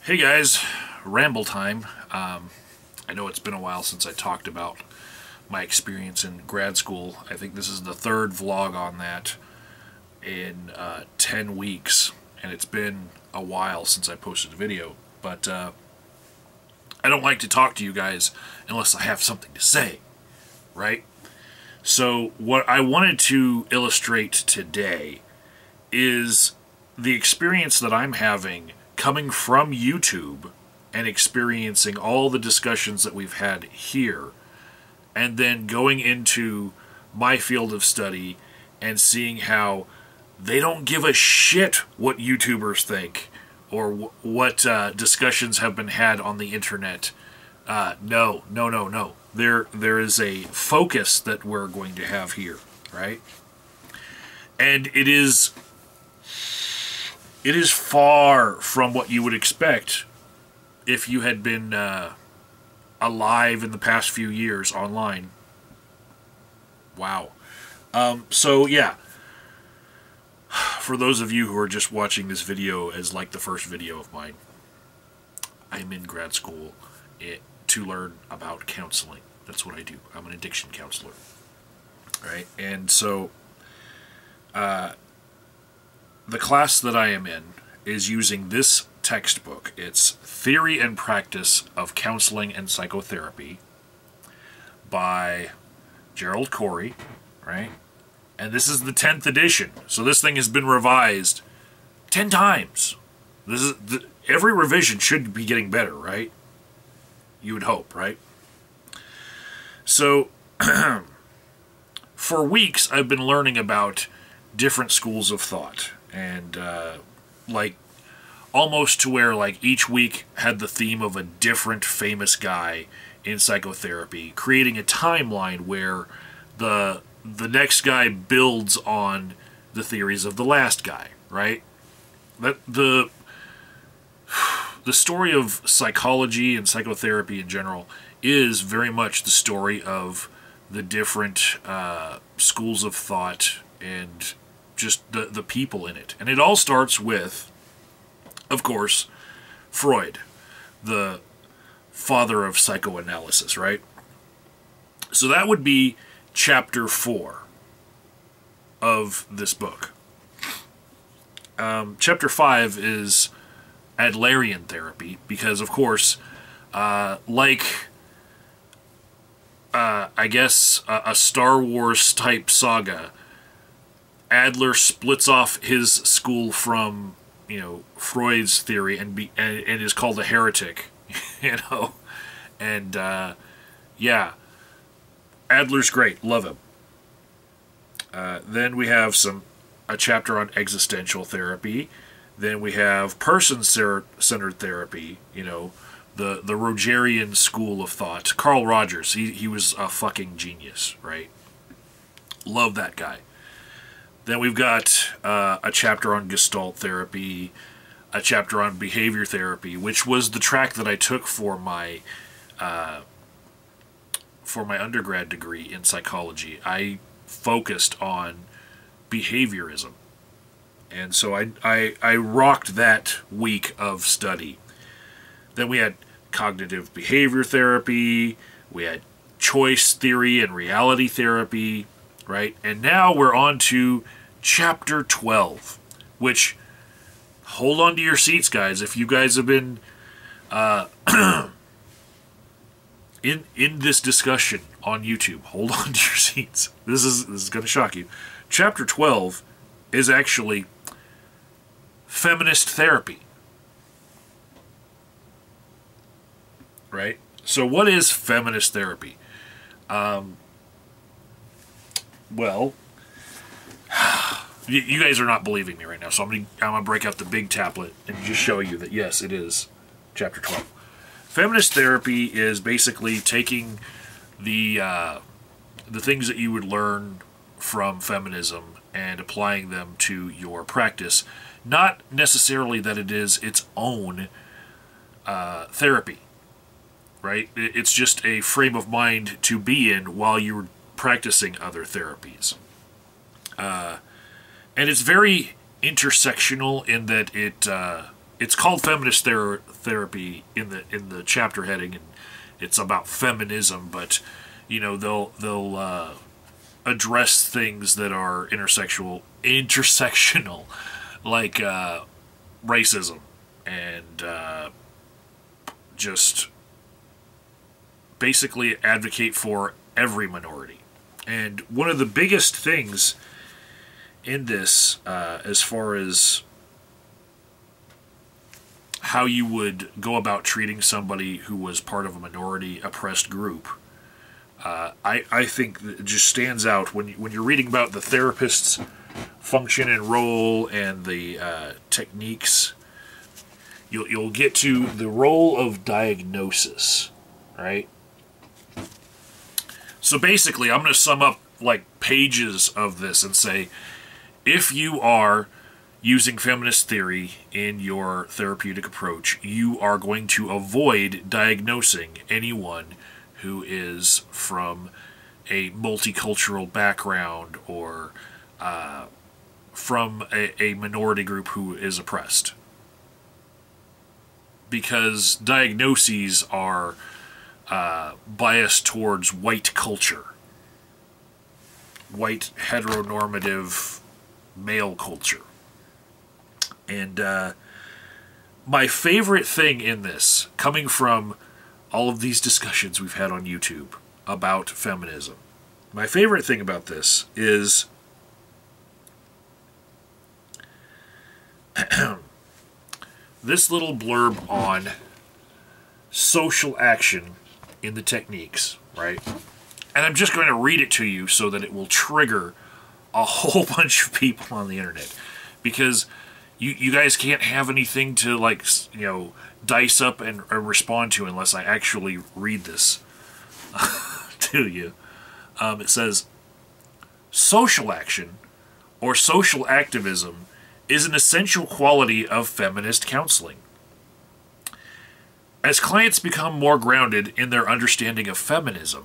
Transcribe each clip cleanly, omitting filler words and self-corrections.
Hey guys, ramble time. I know it's been a while since I talked about my experience in grad school. I think this is the third vlog on that in 10 weeks, and it's been a while since I posted a video. But I don't like to talk to you guys unless I have something to say, right? So what I wanted to illustrate today is the experience that I'm having coming from YouTube and experiencing all the discussions that we've had here, and then going into my field of study and seeing how they don't give a shit what YouTubers think or what discussions have been had on the internet. No. There is a focus that we're going to have here, right? And it is far from what you would expect if you had been alive in the past few years online. Wow. So yeah, for those of you who are just watching this video as like the first video of mine, I'm in grad school to learn about counseling. That's what I do. I'm an addiction counselor. Right? And so the class that I am in is using this textbook. It's Theory and Practice of Counseling and Psychotherapy by Gerald Corey, right? And this is the 10th edition. So this thing has been revised 10 times. This is every revision should be getting better, right? You would hope, right? So for weeks I've been learning about different schools of thought, and like almost to where like each week had the theme of a different famous guy in psychotherapy, creating a timeline where the next guy builds on the theories of the last guy, right? That the story of psychology and psychotherapy in general is very much the story of the different schools of thought and just the people in it. And it all starts with, of course, Freud, the father of psychoanalysis, right? So that would be chapter 4 of this book. Chapter 5 is Adlerian therapy, because, of course, like, I guess, a Star Wars type saga, Adler splits off his school from, Freud's theory and is called a heretic, and yeah, Adler's great, love him. Then we have a chapter on existential therapy. Then we have person-centered therapy, the Rogerian school of thought. Carl Rogers, he was a fucking genius, right? Love that guy. Then we've got a chapter on Gestalt therapy, a chapter on behavior therapy, which was the track that I took for my undergrad degree in psychology. I focused on behaviorism, and so I rocked that week of study. Then we had cognitive behavior therapy, we had choice theory and reality therapy, right? And now we're on to chapter 12, which, hold on to your seats, guys. If you guys have been in this discussion on YouTube, hold on to your seats. This is going to shock you. Chapter 12 is actually feminist therapy, right? So what is feminist therapy? Well, you guys are not believing me right now, so I'm gonna break out the big tablet and just show you that yes, it is chapter 12. Feminist therapy is basically taking the things that you would learn from feminism and applying them to your practice. Not necessarily that it is its own therapy, right? It's just a frame of mind to be in while you're practicing other therapies. And it's very intersectional in that it's called feminist therapy in the chapter heading, and it's about feminism, but you know they'll address things that are intersectional, like racism and just basically advocate for every minority. And one of the biggest things in this, as far as how you would go about treating somebody who was part of a minority oppressed group, I think that it just stands out when you're reading about the therapist's function and role and the techniques. You'll get to the role of diagnosis, right? So basically, I'm going to sum up like pages of this and say, if you are using feminist theory in your therapeutic approach, you are going to avoid diagnosing anyone who is from a multicultural background or from a minority group who is oppressed. Because diagnoses are biased towards white culture, white heteronormative male culture. And my favorite thing in this, coming from all of these discussions we've had on YouTube about feminism, my favorite thing about this is this little blurb on social action in the techniques, right? And I'm just going to read it to you so that it will trigger a whole bunch of people on the internet, because you guys can't have anything to, like, you know, dice up and respond to unless I actually read this to you. It says, social action or social activism is an essential quality of feminist counseling. As clients become more grounded in their understanding of feminism,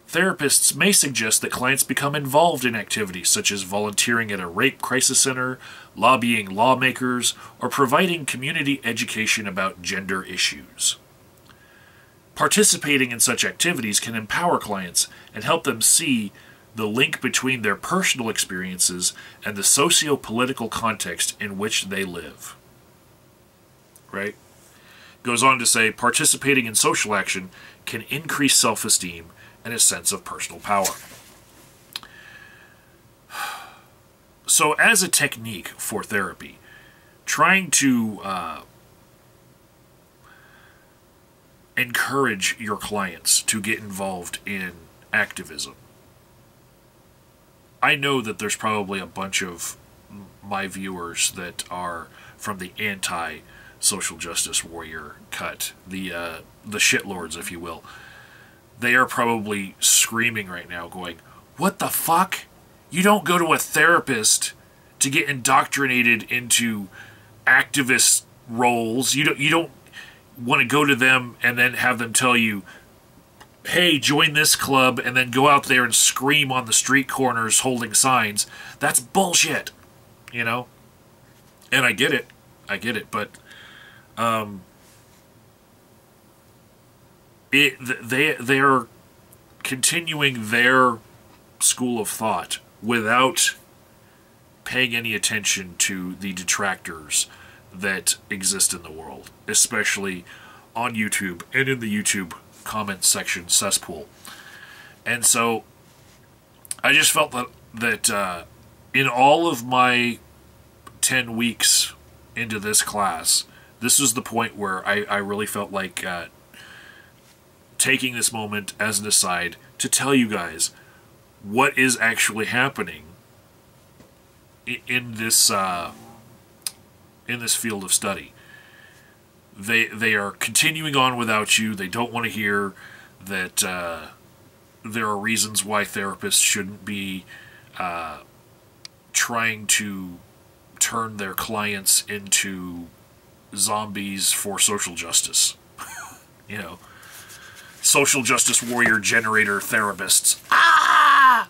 therapists may suggest that clients become involved in activities such as volunteering at a rape crisis center, lobbying lawmakers, or providing community education about gender issues. Participating in such activities can empower clients and help them see the link between their personal experiences and the socio-political context in which they live. Right? Goes on to say, participating in social action can increase self-esteem and a sense of personal power. So as a technique for therapy, trying to encourage your clients to get involved in activism. I know that there's probably a bunch of my viewers that are from the anti-social justice warrior cut, the shitlords, if you will. They are probably screaming right now, going, "What the fuck? You don't go to a therapist to get indoctrinated into activist roles. You don't want to go to them and then have them tell you, hey, join this club, and then go out there and scream on the street corners holding signs. That's bullshit." You know? And I get it, but they are continuing their school of thought without paying any attention to the detractors that exist in the world, especially on YouTube and in the YouTube comment section cesspool. And so I just felt that in all of my 10 weeks into this class, this was the point where I really felt like taking this moment as an aside to tell you guys what is actually happening in this field of study. They are continuing on without you. They don't want to hear that there are reasons why therapists shouldn't be trying to turn their clients into zombies for social justice. You know, social justice warrior generator therapists. Ah!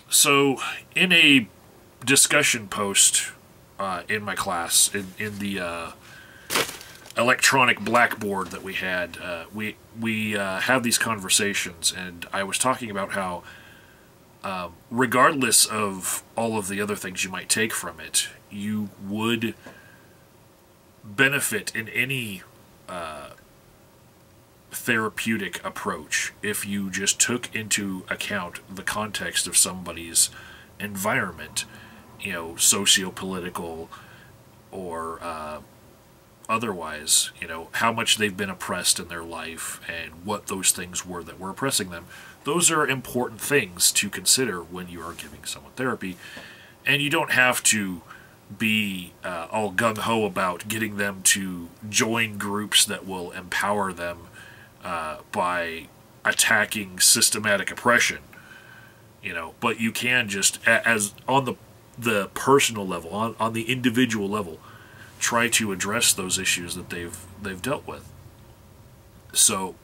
So, in a discussion post in my class, in the electronic blackboard that we had. We have these conversations, and I was talking about how, regardless of all of the other things you might take from it, you would benefit in any therapeutic approach if you just took into account the context of somebody's environment, you know, socio-political or otherwise, you know, how much they've been oppressed in their life and what those things were that were oppressing them. Those are important things to consider when you are giving someone therapy, and you don't have to be all gung-ho about getting them to join groups that will empower them by attacking systematic oppression, you know. But you can just, as on the personal level, on the individual level, try to address those issues that they've dealt with. So,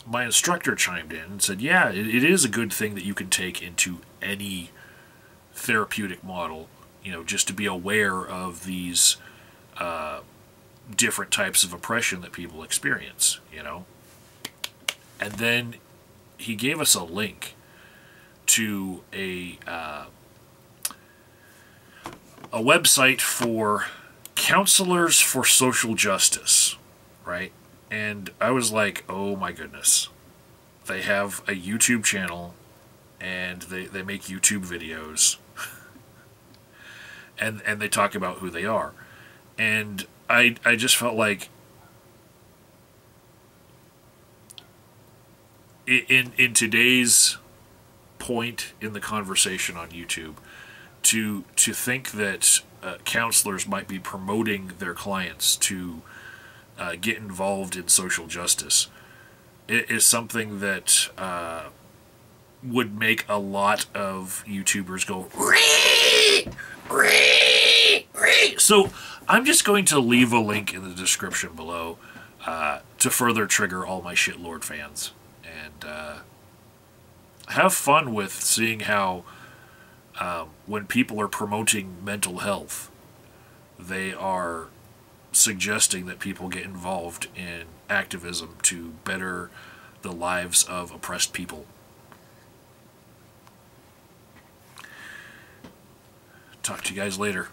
my instructor chimed in and said, yeah, it is a good thing that you can take into any therapeutic model, you know, just to be aware of these different types of oppression that people experience, you know. And then he gave us a link to a website for counselors for social justice, right? And I was like, oh my goodness. They have a YouTube channel, and they make YouTube videos, and they talk about who they are. And I just felt like in today's point in the conversation on YouTube, to think that counselors might be promoting their clients to get involved in social justice, it is something that would make a lot of YouTubers go, "Ree! Ree! Ree!" So I'm just going to leave a link in the description below to further trigger all my shitlord fans, and have fun with seeing how when people are promoting mental health, they are suggesting that people get involved in activism to better the lives of oppressed people. Talk to you guys later.